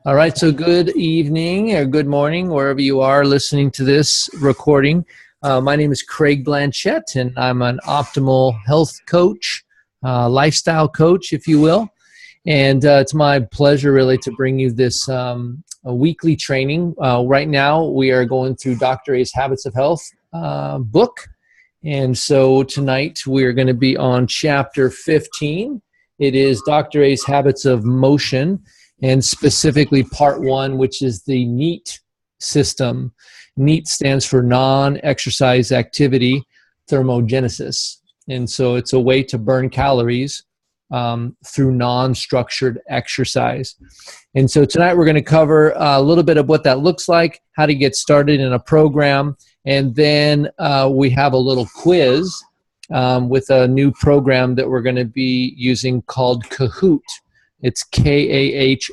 All right, so good evening or good morning, wherever you are listening to this recording. My name is Craig Blanchett, and I'm an optimal health coach, lifestyle coach, if you will. And it's my pleasure, really, to bring you this a weekly training. Right now, we are going through Dr. A's Habits of Health book. And so tonight, we're going to be on chapter 15. It is Dr. A's Habits of Motion, and specifically part 1, which is the NEAT system. NEAT stands for non-exercise activity thermogenesis. And so it's a way to burn calories through non-structured exercise. And so tonight we're going to cover a little bit of what that looks like, how to get started in a program, and then we have a little quiz with a new program that we're going to be using called Kahoot. It's KAHOOT.IT.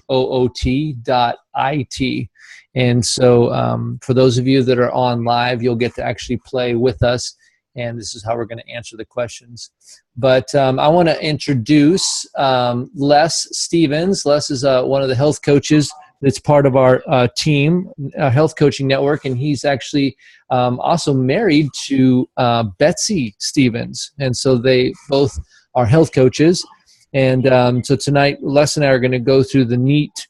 And so for those of you that are on live, you'll get to actually play with us, and this is how we're going to answer the questions. But I want to introduce Les Stevens. Les is one of the health coaches that's part of our team, Health Coaching Network, and he's actually also married to Betsy Stevens. And so they both are health coaches. And so tonight, Les and I are going to go through the NEAT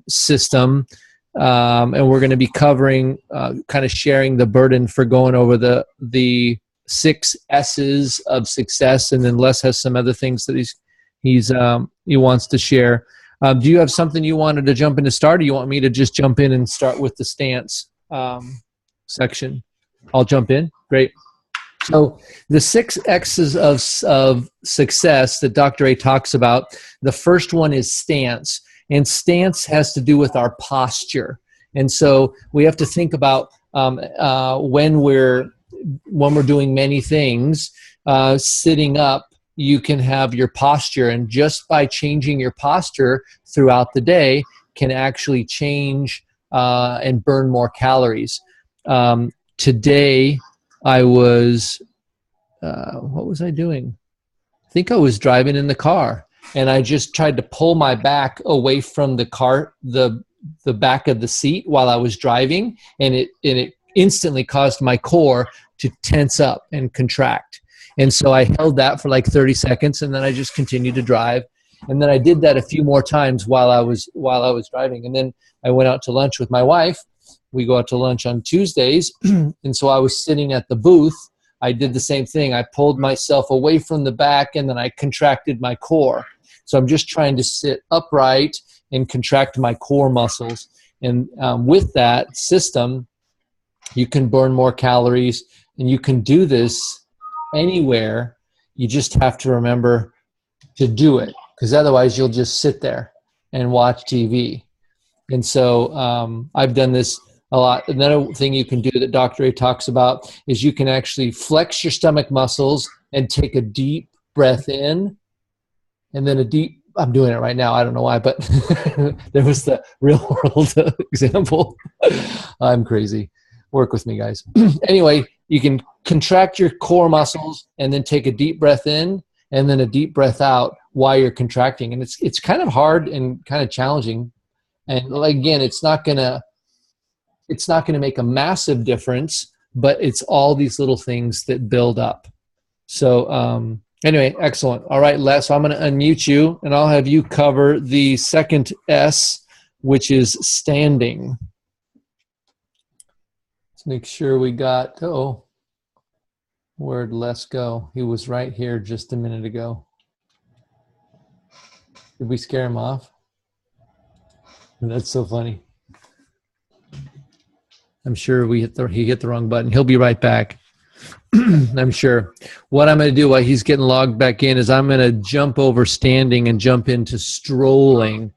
system, and we're going to be covering, kind of sharing the burden for going over the 6 S's of success, and then Les has some other things that he wants to share. Do you have something you wanted to jump in to start, or you want me to just jump in and start with the stance section? I'll jump in. Great. So the 6 X's of success that Dr. A talks about, the first one is stance. And stance has to do with our posture. And so we have to think about when we're doing many things, sitting up, you can have your posture. And just by changing your posture throughout the day can actually change and burn more calories. Today, I was, what was I doing? I think I was driving in the car, and I just tried to pull my back away from the car, the back of the seat while I was driving, and it instantly caused my core to tense up and contract. And so I held that for like 30 seconds, and then I just continued to drive. And then I did that a few more times while I was driving. And then I went out to lunch with my wife. We go out to lunch on Tuesdays, and so I was sitting at the booth. I did the same thing. I pulled myself away from the back, and then I contracted my core. So I'm just trying to sit upright and contract my core muscles. And with that system, you can burn more calories, and you can do this anywhere. You just have to remember to do it, because otherwise you'll just sit there and watch TV. And so I've done this a lot. Another thing you can do that Dr. A talks about is you can actually flex your stomach muscles and take a deep breath in, and then I'm doing it right now. I don't know why, but there was the real world example. I'm crazy. Work with me, guys. Anyway, you can contract your core muscles and then take a deep breath in and then a deep breath out while you're contracting. And it's kind of hard and kind of challenging. And again, it's not gonna make a massive difference, but it's all these little things that build up. So anyway, excellent. All right, Les, so I'm going to unmute you, and I'll have you cover the second S, which is standing. Let's make sure we got, where'd Les go? He was right here just a minute ago. Did we scare him off? That's so funny. I'm sure he hit the wrong button. He'll be right back. I'm sure. What I'm going to do while he's getting logged back in is I'm going to jump over standing and jump into strolling.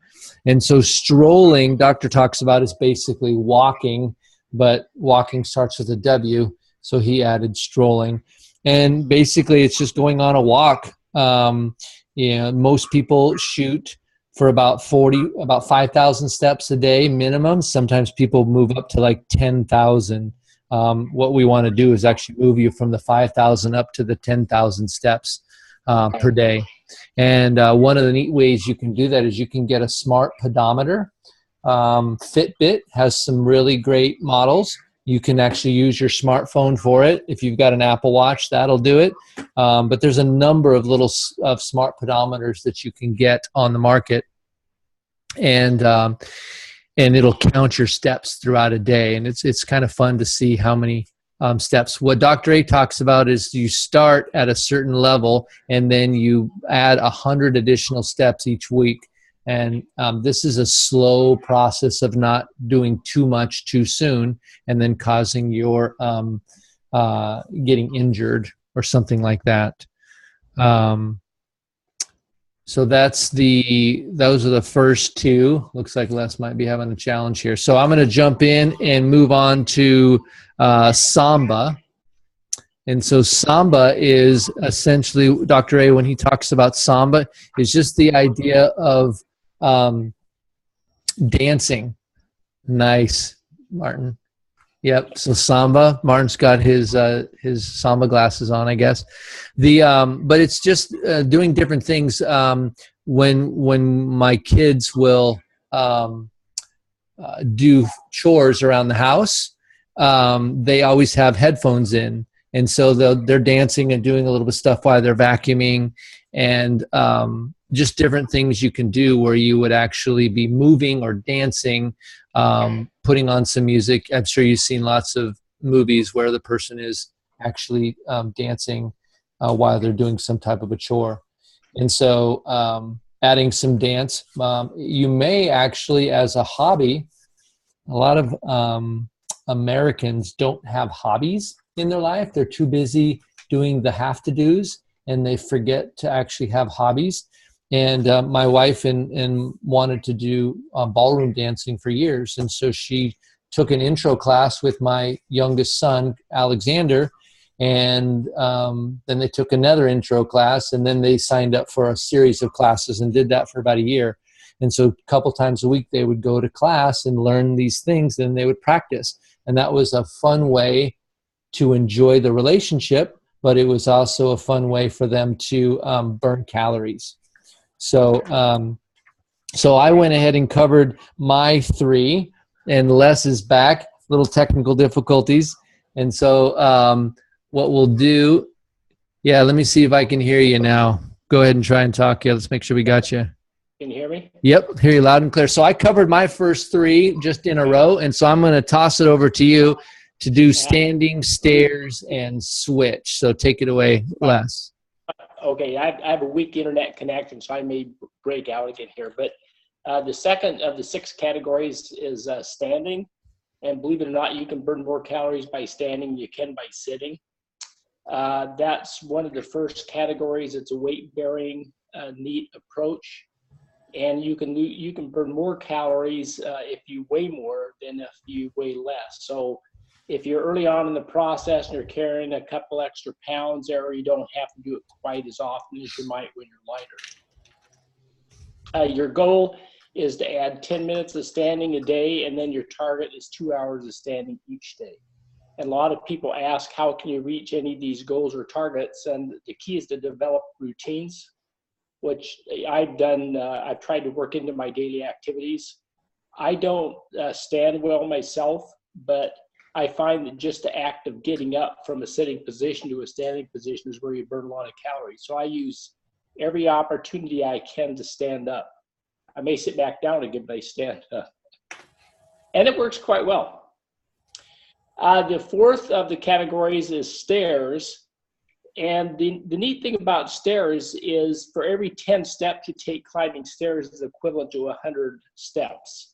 And so strolling, Doctor talks about, is basically walking, but walking starts with a W, so he added strolling. And basically it's just going on a walk. Most people shoot for about 5,000 steps a day minimum. Sometimes people move up to like 10,000. What we want to do is actually move you from the 5,000 up to the 10,000 steps per day. And one of the neat ways you can do that is you can get a smart pedometer. Fitbit has some really great models. You can actually use your smartphone for it. If you've got an Apple Watch, that'll do it. But there's a number of little smart pedometers that you can get on the market, and it'll count your steps throughout a day. And it's kind of fun to see how many steps. What Dr. A talks about is you start at a certain level, and then you add 100 additional steps each week. And this is a slow process of not doing too much too soon and then causing your getting injured or something like that. So those are the first two. Looks like Les might be having a challenge here. So I'm going to jump in and move on to Samba. And so Samba is essentially, Dr. A, when he talks about Samba, is just the idea of dancing. Nice, Martin. Yep. So Samba. Martin's got his Samba glasses on, I guess. But it's just doing different things. When my kids will do chores around the house, they always have headphones in, and so they're dancing and doing a little bit of stuff while they're vacuuming, and just different things you can do where you would actually be moving or dancing, putting on some music. I'm sure you've seen lots of movies where the person is actually dancing while they're doing some type of a chore. And so adding some dance, you may actually, as a hobby, a lot of Americans don't have hobbies in their life. They're too busy doing the have-to-dos, and they forget to actually have hobbies. And my wife wanted to do ballroom dancing for years. And so she took an intro class with my youngest son, Alexander. And then they took another intro class, and then they signed up for a series of classes and did that for about a year. And so a couple times a week, they would go to class and learn these things, and they would practice. And that was a fun way to enjoy the relationship, but it was also a fun way for them to burn calories. So I went ahead and covered my three, and Les is back, little technical difficulties. And so what we'll do, let me see if I can hear you now. Go ahead and try and talk. Yeah, let's make sure we got you. Can you hear me? Yep, hear you loud and clear. So I covered my first three just in a row, and so I'm going to toss it over to you to do standing, stairs, and switch. So take it away, Les. Okay, I have a weak internet connection, so I may break out again here. But the second of the 6 categories is standing. And believe it or not, you can burn more calories by standing than you can by sitting. That's one of the first categories. It's a weight-bearing, neat approach. And you can burn more calories if you weigh more than if you weigh less. So if you're early on in the process and you're carrying a couple extra pounds there, you don't have to do it quite as often as you might when you're lighter. Your goal is to add 10 minutes of standing a day, and then your target is 2 hours of standing each day. And a lot of people ask, how can you reach any of these goals or targets? And the key is to develop routines, which I've done. I've tried to work into my daily activities. I don't stand well myself, but I find that just the act of getting up from a sitting position to a standing position is where you burn a lot of calories. So I use every opportunity I can to stand up. I may sit back down again, but I stand up. And it works quite well. The fourth of the categories is stairs. And the neat thing about stairs is for every 10 steps you take climbing stairs is equivalent to 100 steps.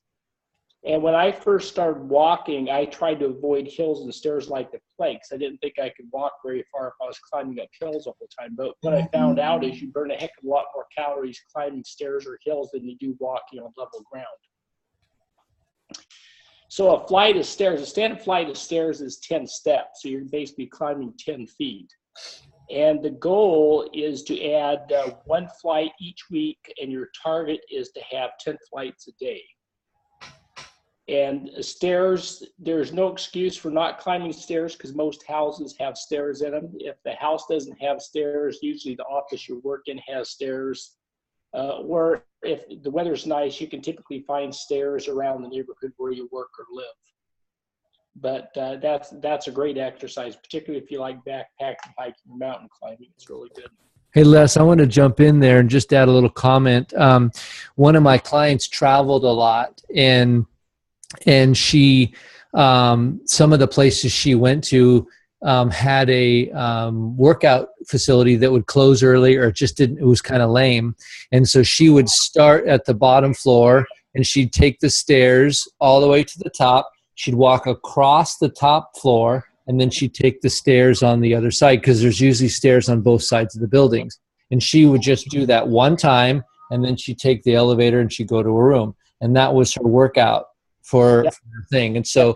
And when I first started walking, I tried to avoid hills and stairs like the plague. I didn't think I could walk very far if I was climbing up hills all the time. But what I found out is you burn a heck of a lot more calories climbing stairs or hills than you do walking on level ground. So a standard flight of stairs is 10 steps. So you're basically climbing 10 feet. And the goal is to add 1 flight each week, and your target is to have 10 flights a day. And stairs, there's no excuse for not climbing stairs because most houses have stairs in them. If the house doesn't have stairs, usually the office you work in has stairs. Or if the weather's nice, you can typically find stairs around the neighborhood where you work or live. But that's a great exercise, particularly if you like backpacking, hiking, mountain climbing. It's really good. Hey, Les, I want to jump in there and just add a little comment. One of my clients traveled a lot, and she, some of the places she went to had a workout facility that would close early, or it was kind of lame. And so she would start at the bottom floor, and she'd take the stairs all the way to the top. She'd walk across the top floor, and then she'd take the stairs on the other side, because there's usually stairs on both sides of the buildings. And she would just do that one time, and then she'd take the elevator and she'd go to her room. And that was her workout for the thing. And so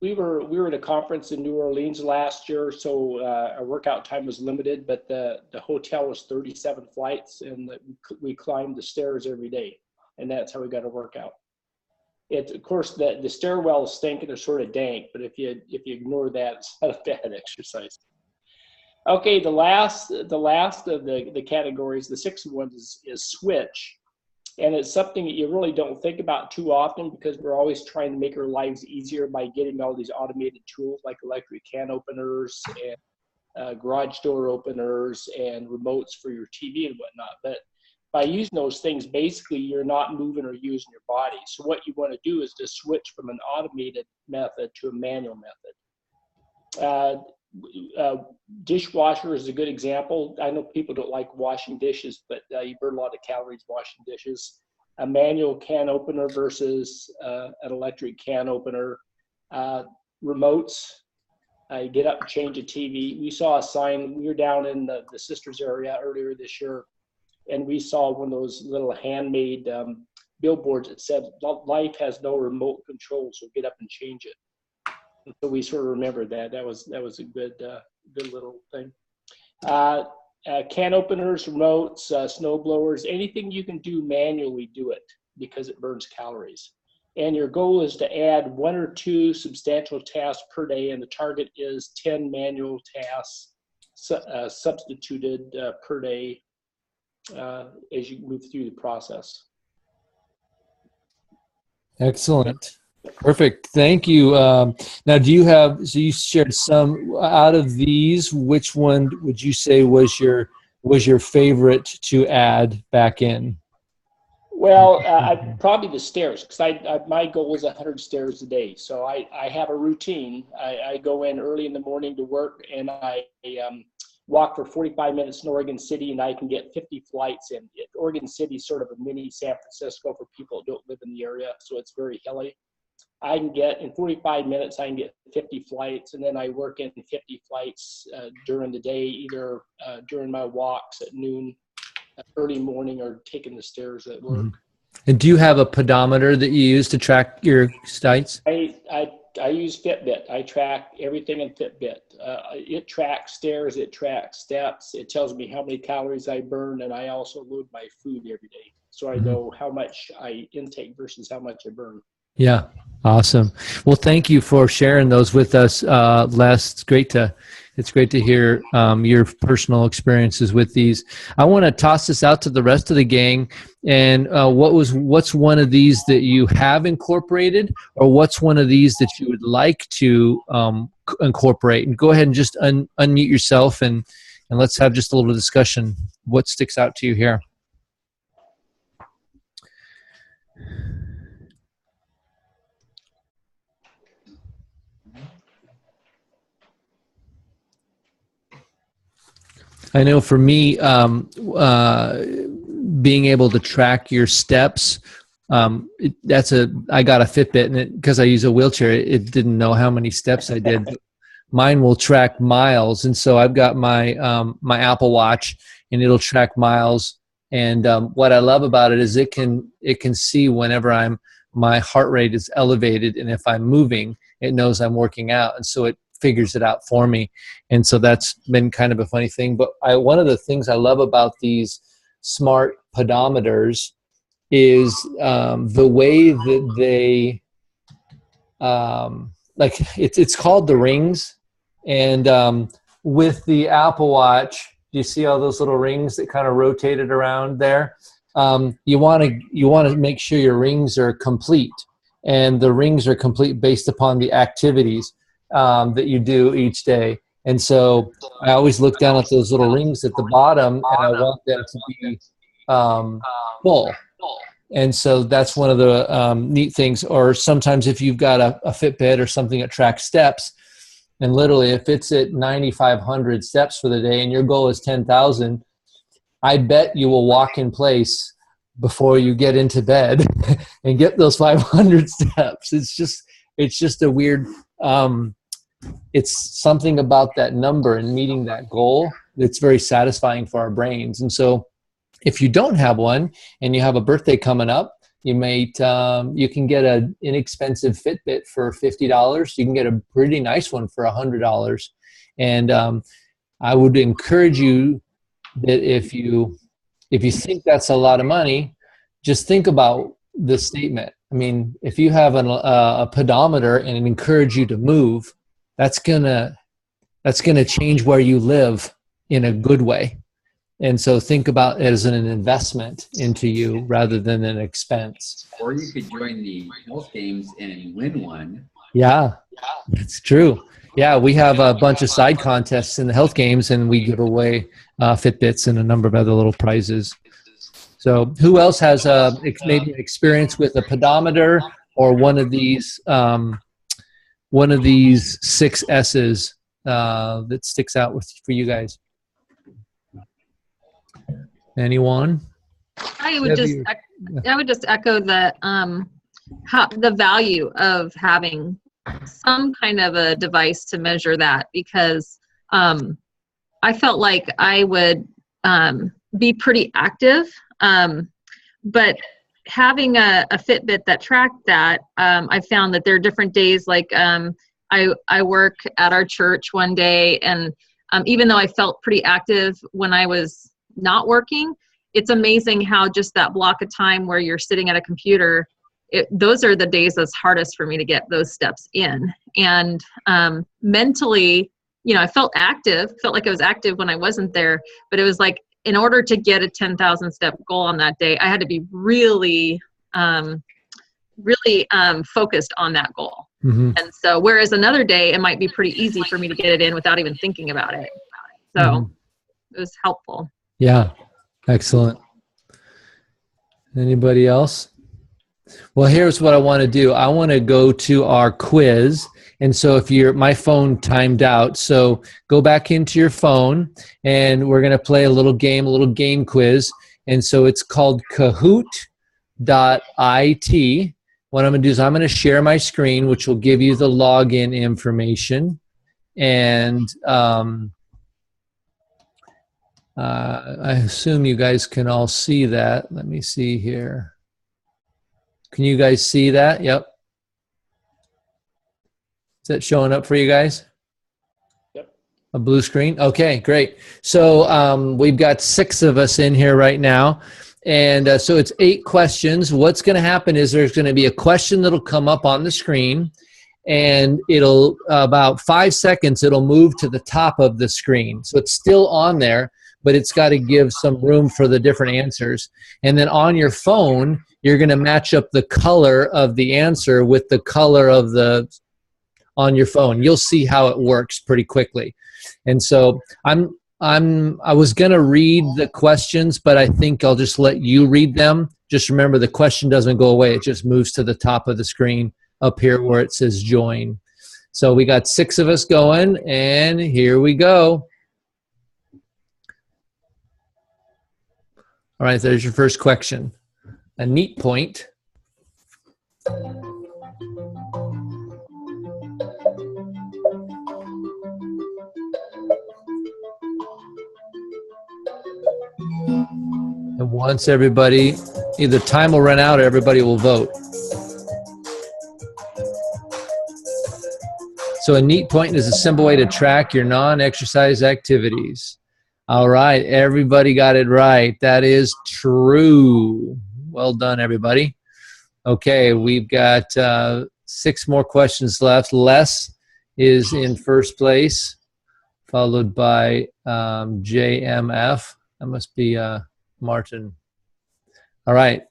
we were at a conference in New Orleans last year, so our workout time was limited, but the hotel was 37 flights, and we climbed the stairs every day, and that's how we got a workout. Of course, the stairwells stink and they're sort of dank, but if you ignore that, it's not a bad exercise. Okay, the last of the categories, the sixth one is switch. And it's something that you really don't think about too often, because we're always trying to make our lives easier by getting all these automated tools like electric can openers and garage door openers and remotes for your TV and whatnot. But by using those things, basically you're not moving or using your body. So what you want to do is to switch from an automated method to a manual method. Dishwasher is a good example. I know people don't like washing dishes, but you burn a lot of calories washing dishes. A manual can opener versus an electric can opener. Remotes, you get up and change a TV. We saw a sign, we were down in the Sisters area earlier this year, and we saw one of those little handmade billboards that said, "Life has no remote control, so get up and change it." And so we sort of remembered that. That was a good little thing. Can openers, remotes, snow blowers, anything you can do manually, do it, because it burns calories. And your goal is to add 1 or 2 substantial tasks per day, and the target is 10 manual tasks substituted per day as you move through the process. excellent. Perfect. Thank you. Now, do you have, so you shared some out of these, which one would you say was your favorite to add back in? Well, probably the stairs, because my goal is 100 stairs a day. So I have a routine. I go in early in the morning to work, and I walk for 45 minutes in Oregon City, and I can get 50 flights in. Oregon City is sort of a mini San Francisco for people that don't live in the area, so it's very hilly. I can get, in 45 minutes, I can get 50 flights, and then I work in 50 flights during the day, either during my walks at noon, early morning, or taking the stairs at work. Mm-hmm. And do you have a pedometer that you use to track your sites? I use Fitbit. I track everything in Fitbit. It tracks stairs, it tracks steps, it tells me how many calories I burn, and I also load my food every day, so I know how much I intake versus how much I burn. Yeah, awesome. Well, thank you for sharing those with us, Les. It's great to hear your personal experiences with these. I want to toss this out to the rest of the gang. And what's one of these that you have incorporated, or what's one of these that you would like to incorporate? And go ahead and just unmute yourself, and let's have just a little discussion. What sticks out to you here? I know for me, being able to track your steps, I got a Fitbit, and because I use a wheelchair, it didn't know how many steps I did. But mine will track miles, and so I've got my my Apple Watch, and it'll track miles. And what I love about it is it can see whenever my heart rate is elevated, and if I'm moving, it knows I'm working out, and so it figures it out for me. And so that's been kind of a funny thing. But one of the things I love about these smart pedometers is the way that they like it's called the rings. And with the Apple Watch, you see all those little rings that kind of rotated around there. you want to make sure your rings are complete, and the rings are complete based upon the activities that you do each day. And so I always look down at those little rings at the bottom, and I want them to be full. And so that's one of the neat things. Or sometimes if you've got a Fitbit or something that tracks steps, and literally if it's at 9,500 steps for the day and your goal is 10,000, I bet you will walk in place before you get into bed and get those 500 steps. It's just a weird, it's something about that number and meeting that goal that's very satisfying for our brains. And so if you don't have one and you have a birthday coming up, you can get an inexpensive Fitbit for $50. You can get a pretty nice one for $100. And I would encourage you that if you think that's a lot of money, just think about this statement. I mean, if you have a pedometer and it encourages you to move, that's gonna change where you live in a good way. And so think about it as an investment into you rather than an expense. Or you could join the health games and win one. Yeah, that's true. Yeah, we have a bunch of side contests in the health games, and we give away Fitbits and a number of other little prizes. So who else has maybe an experience with a pedometer or one of these 6 S's that sticks out for you guys? Anyone? I would just echo that the value of having some kind of a device to measure that, because I felt like I would be pretty active, but having a Fitbit that tracked that, I found that there are different days. Like I work at our church one day, and even though I felt pretty active when I was not working, it's amazing how just that block of time where you're sitting at a computer, those are the days that's hardest for me to get those steps in. And mentally, I felt like I was active when I wasn't there, but it was like, in order to get a 10,000 step goal on that day, I had to be really focused on that goal. Mm-hmm. And so, whereas another day, it might be pretty easy for me to get it in without even thinking about it. So It was helpful. Yeah. Excellent. Anybody else? Well, here's what I want to do. I want to go to our quiz. And so my phone timed out. So go back into your phone and we're going to play a little game quiz. And so it's called Kahoot.it. What I'm going to do is I'm going to share my screen, which will give you the login information. And I assume you guys can all see that. Let me see here. Can you guys see that? Yep. Is that showing up for you guys? Yep. A blue screen? Okay, great. So we've got 6 of us in here right now. And so it's 8 questions. What's going to happen is there's going to be a question that'll come up on the screen. And it'll, about 5 seconds, it'll move to the top of the screen. So it's still on there, but it's got to give some room for the different answers. And then on your phone, you're going to match up the color of the answer with the color of on your phone. You'll see how it works pretty quickly. And so I was going to read the questions, but I think I'll just let you read them. Just remember, the question doesn't go away. It just moves to the top of the screen up here where it says join. So we got 6 of us going, and here we go. All right, there's your first question. A neat point. And once everybody, either time will run out or everybody will vote. So a neat point is a simple way to track your non-exercise activities. All right, everybody got it right. That is true. Well done, everybody. Okay, we've got 6 more questions left. Les is in first place, followed by JMF. That must be Martin. All right.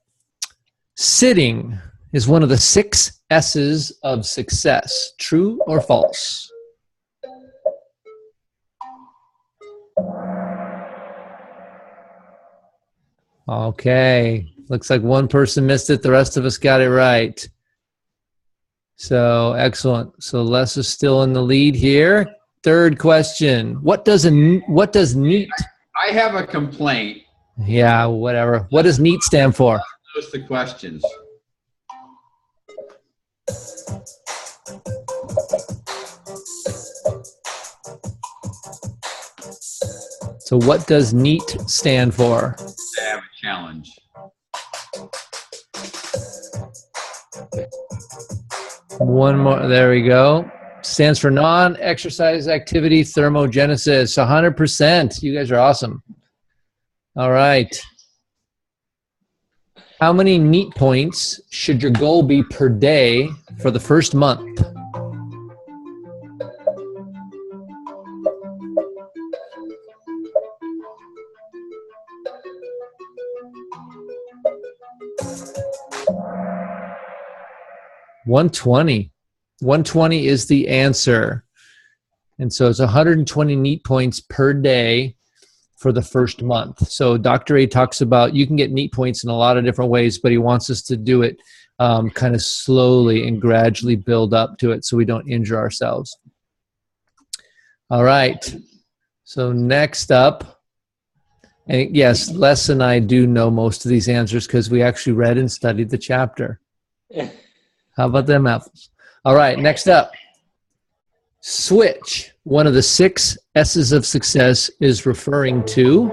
Sitting is one of the 6 S's of success. True or false? Okay. Looks like one person missed it. The rest of us got it right. So excellent. So Les is still in the lead here. Third question. What does NEAT? I have a complaint. Yeah, whatever. What does NEAT stand for? Those the questions. So what does NEAT stand for? I have a challenge. One more. There we go. Stands for non-exercise activity thermogenesis. 100%. You guys are awesome. All right. How many NEAT points should your goal be per day for the first month? $120. 120 is the answer. And so it's 120 NEAT points per day for the first month. So Dr. A talks about you can get NEAT points in a lot of different ways, but he wants us to do it kind of slowly and gradually build up to it so we don't injure ourselves. All right. So next up, and yes, Les and I do know most of these answers because we actually read and studied the chapter. How about them apples? All right, next up. Switch, one of the 6 S's of success, is referring to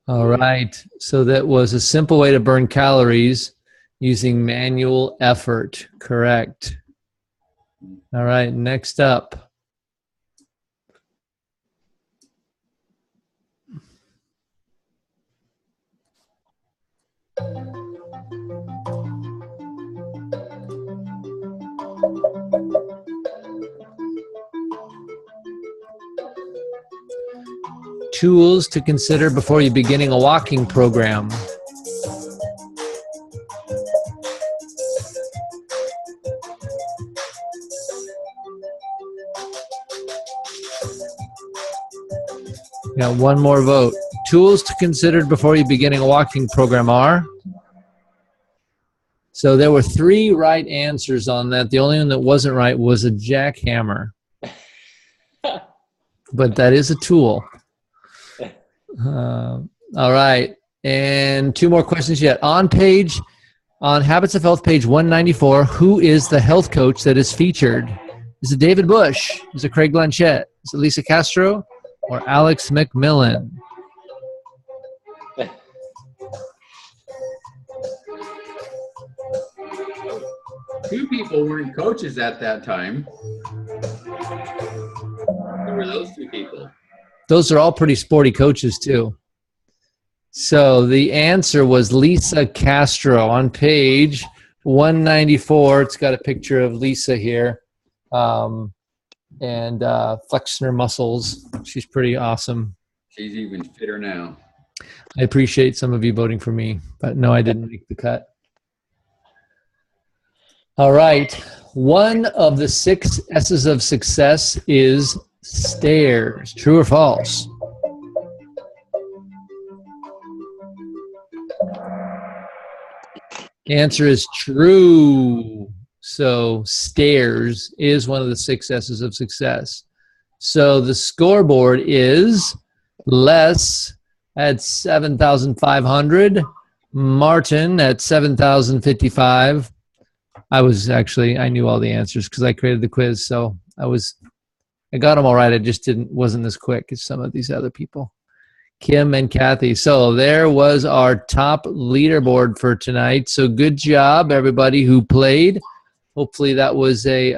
all right, so that was a simple way to burn calories using manual effort. Correct. All right, next up. Tools to consider before you're beginning a walking program. Got one more vote. Tools to consider before you're beginning a walking program are. So there were 3 right answers on that. The only one that wasn't right was a jackhammer. But that is a tool. All right. And 2 more questions yet. On Habits of Health, page 194, who is the health coach that is featured? Is it David Bush? Is it Craig Blanchett? Is it Lisa Castro? Or Alex McMillan? Two people weren't coaches at that time. Who were those 2 people? Those are all pretty sporty coaches too. So the answer was Lisa Castro on page 194. It's got a picture of Lisa here. And flexing her muscles. She's pretty awesome. She's even fitter now. I appreciate some of you voting for me, but no, I didn't make the cut. All right. One of the 6 S's of success is stairs. True or false? Answer is true. So stairs is one of the 6 S's of success. So the scoreboard is Les at 7,500, Martin at 7,055. I knew all the answers because I created the quiz, so I got them all right. I just wasn't as quick as some of these other people. Kim and Kathy. So there was our top leaderboard for tonight. So good job, everybody who played. Hopefully that was a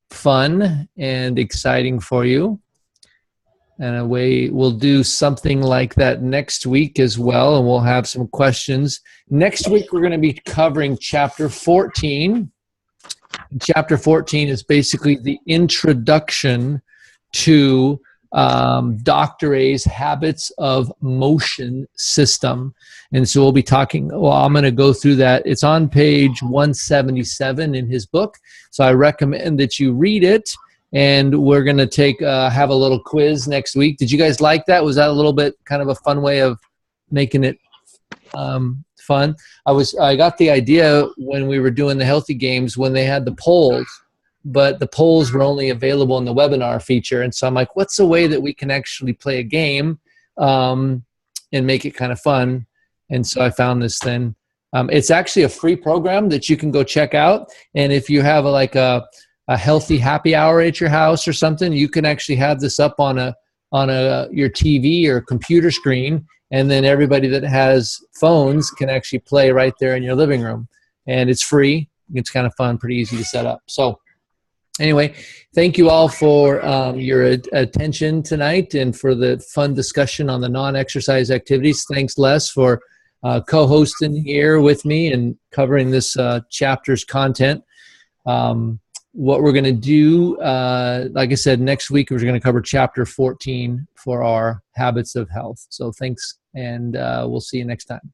fun and exciting for you. And we'll do something like that next week as well, and we'll have some questions. Next week, we're going to be covering Chapter 14. Chapter 14 is basically the introduction to Dr. A's Habits of Motion system. And so we'll be talking, I'm going to go through that. It's on page 177 in his book. So I recommend that you read it. And we're going to have a little quiz next week. Did you guys like that? Was that a little bit kind of a fun way of making it fun? I got the idea when we were doing the Healthy Games when they had the polls, but the polls were only available in the webinar feature. And so I'm like, what's a way that we can actually play a game and make it kind of fun? And so I found this thing. It's actually a free program that you can go check out. And if you have a healthy happy hour at your house or something, you can actually have this up on your TV or computer screen, and then everybody that has phones can actually play right there in your living room. And it's free. It's kind of fun, pretty easy to set up. So anyway, thank you all for your attention tonight and for the fun discussion on the non-exercise activities. Thanks, Les, for co-hosting here with me and covering this chapter's content. What we're going to do, like I said, next week we're going to cover Chapter 14 for our Habits of Health. So thanks, and we'll see you next time.